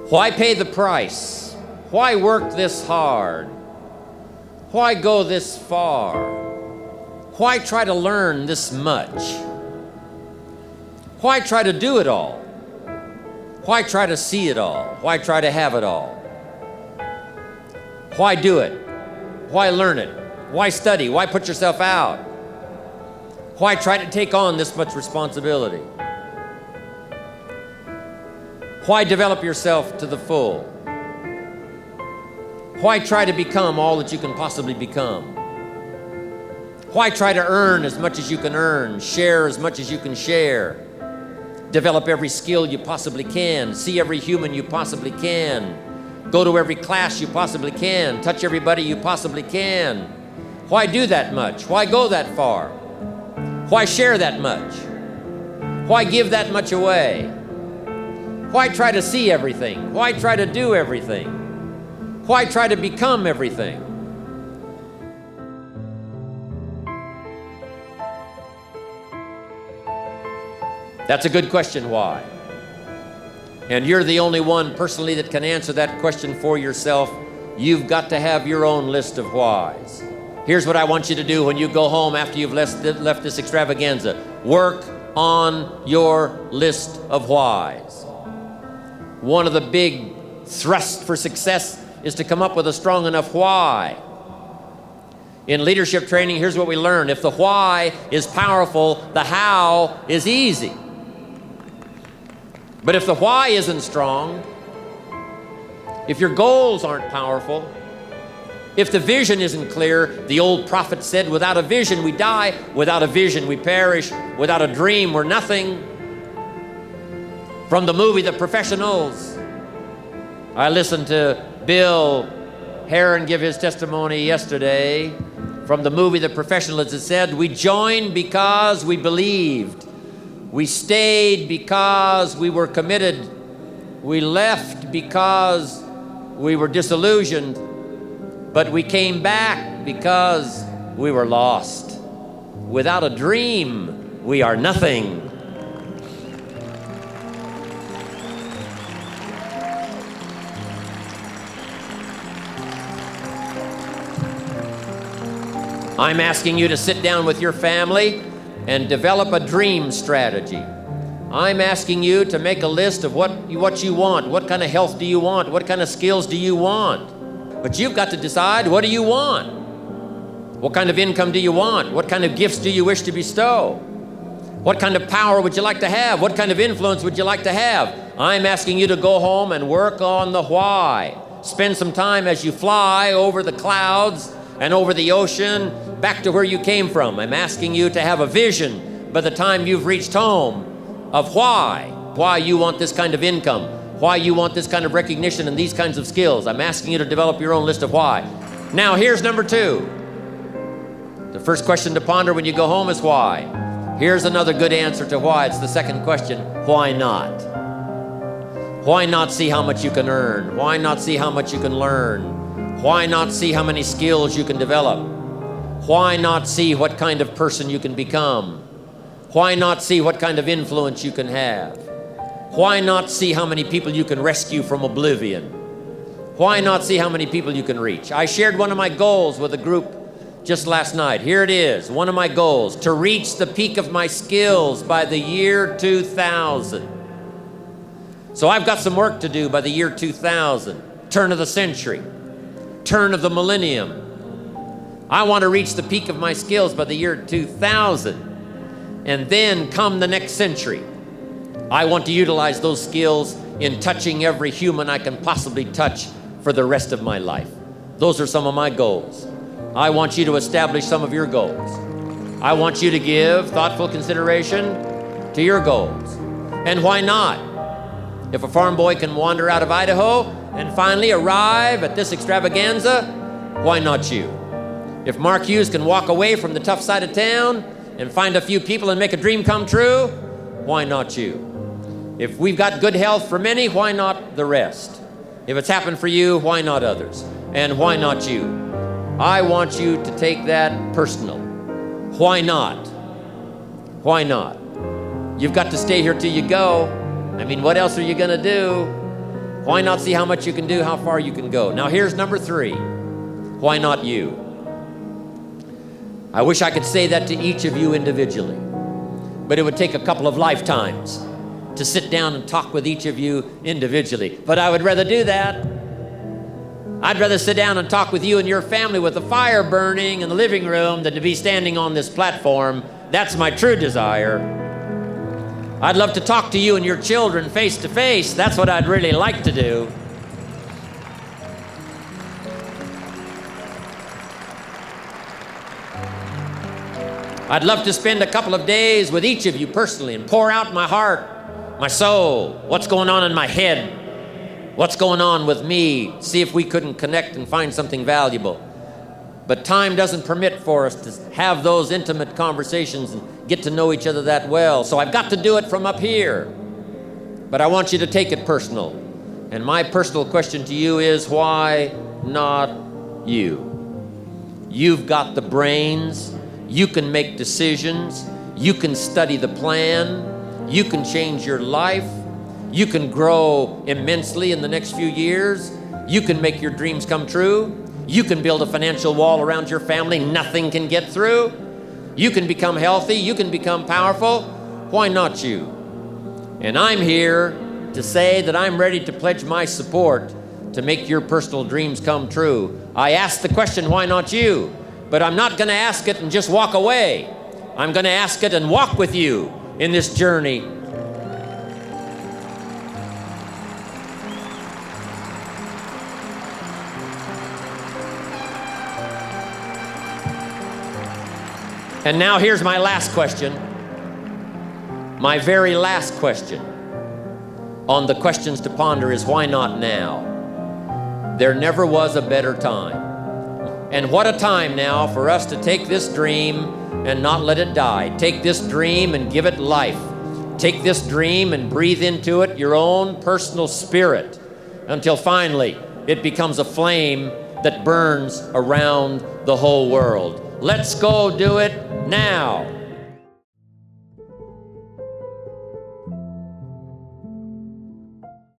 Why pay the price? Why work this hard? Why go this far? Why try to learn this much? Why try to do it all? Why try to see it all? Why try to have it all? Why do it? Why learn it? Why study? Why put yourself out? Why try to take on this much responsibility? Why develop yourself to the full? Why try to become all that you can possibly become? Why try to earn as much as you can earn, share as much as you can share, develop every skill you possibly can, see every human you possibly can, go to every class you possibly can, touch everybody you possibly can? Why do that much? Why go that far? Why share that much? Why give that much away? Why try to see everything? Why try to do everything? Why try to become everything? That's a good question, why? And you're the only one personally that can answer that question for yourself. You've got to have your own list of whys. Here's what I want you to do when you go home after you've left this extravaganza. Work on your list of whys. One of the big thrusts for success is to come up with a strong enough why. In leadership training, here's what we learn. If the why is powerful, the how is easy. But if the why isn't strong, if your goals aren't powerful, if the vision isn't clear, the old prophet said, without a vision we die, without a vision we perish, without a dream we're nothing. From the movie The Professionals, I listened to Bill Heron give his testimony yesterday. From the movie The Professionals, it said, we joined because we believed. We stayed because we were committed. We left because we were disillusioned. But we came back because we were lost. Without a dream, we are nothing. I'm asking you to sit down with your family and develop a dream strategy. I'm asking you to make a list of what you want. What kind of health do you want? What kind of skills do you want? But you've got to decide, what do you want? What kind of income do you want? What kind of gifts do you wish to bestow? What kind of power would you like to have? What kind of influence would you like to have? I'm asking you to go home and work on the why. Spend some time as you fly over the clouds and over the ocean back to where you came from. I'm asking you to have a vision by the time you've reached home of why you want this kind of income, why you want this kind of recognition and these kinds of skills. I'm asking you to develop your own list of why. Now, here's number 2. The first question to ponder when you go home is why. Here's another good answer to why. It's the second question, why not? Why not see how much you can earn? Why not see how much you can learn? Why not see how many skills you can develop? Why not see what kind of person you can become? Why not see what kind of influence you can have? Why not see how many people you can rescue from oblivion? Why not see how many people you can reach? I shared one of my goals with a group just last night. Here it is, one of my goals, to reach the peak of my skills by the year 2000. So I've got some work to do by the year 2000, turn of the century, turn of the millennium. I want to reach the peak of my skills by the year 2000. And then come the next century, I want to utilize those skills in touching every human I can possibly touch for the rest of my life. Those are some of my goals. I want you to establish some of your goals. I want you to give thoughtful consideration to your goals. And why not? If a farm boy can wander out of Idaho and finally arrive at this extravaganza, why not you? If Mark Hughes can walk away from the tough side of town and find a few people and make a dream come true, why not you? If we've got good health for many, why not the rest? If it's happened for you, why not others? And why not you? I want you to take that personal. Why not? Why not? You've got to stay here till you go. I mean, what else are you going to do? Why not see how much you can do, how far you can go? Now here's number 3. Why not you? I wish I could say that to each of you individually, but it would take a couple of lifetimes to sit down and talk with each of you individually. But I would rather do that. I'd rather sit down and talk with you and your family with the fire burning in the living room than to be standing on this platform. That's my true desire. I'd love to talk to you and your children face to face. That's what I'd really like to do. I'd love to spend a couple of days with each of you personally and pour out my heart, my soul, what's going on in my head, what's going on with me, see if we couldn't connect and find something valuable. But time doesn't permit for us to have those intimate conversations and get to know each other that well. So I've got to do it from up here. But I want you to take it personal. And my personal question to you is, why not you? You've got the brains. You can make decisions. You can study the plan. You can change your life. You can grow immensely in the next few years. You can make your dreams come true. You can build a financial wall around your family nothing can get through. You can become healthy. You can become powerful. Why not you? And I'm here to say that I'm ready to pledge my support to make your personal dreams come true. I asked the question, why not you? But I'm not going to ask it and just walk away. I'm going to ask it and walk with you in this journey. And now here's my last question. My very last question on the questions to ponder is, why not now? There never was a better time. And what a time now for us to take this dream and not let it die. Take this dream and give it life. Take this dream and breathe into it your own personal spirit until finally it becomes a flame that burns around the whole world. Let's go do it now.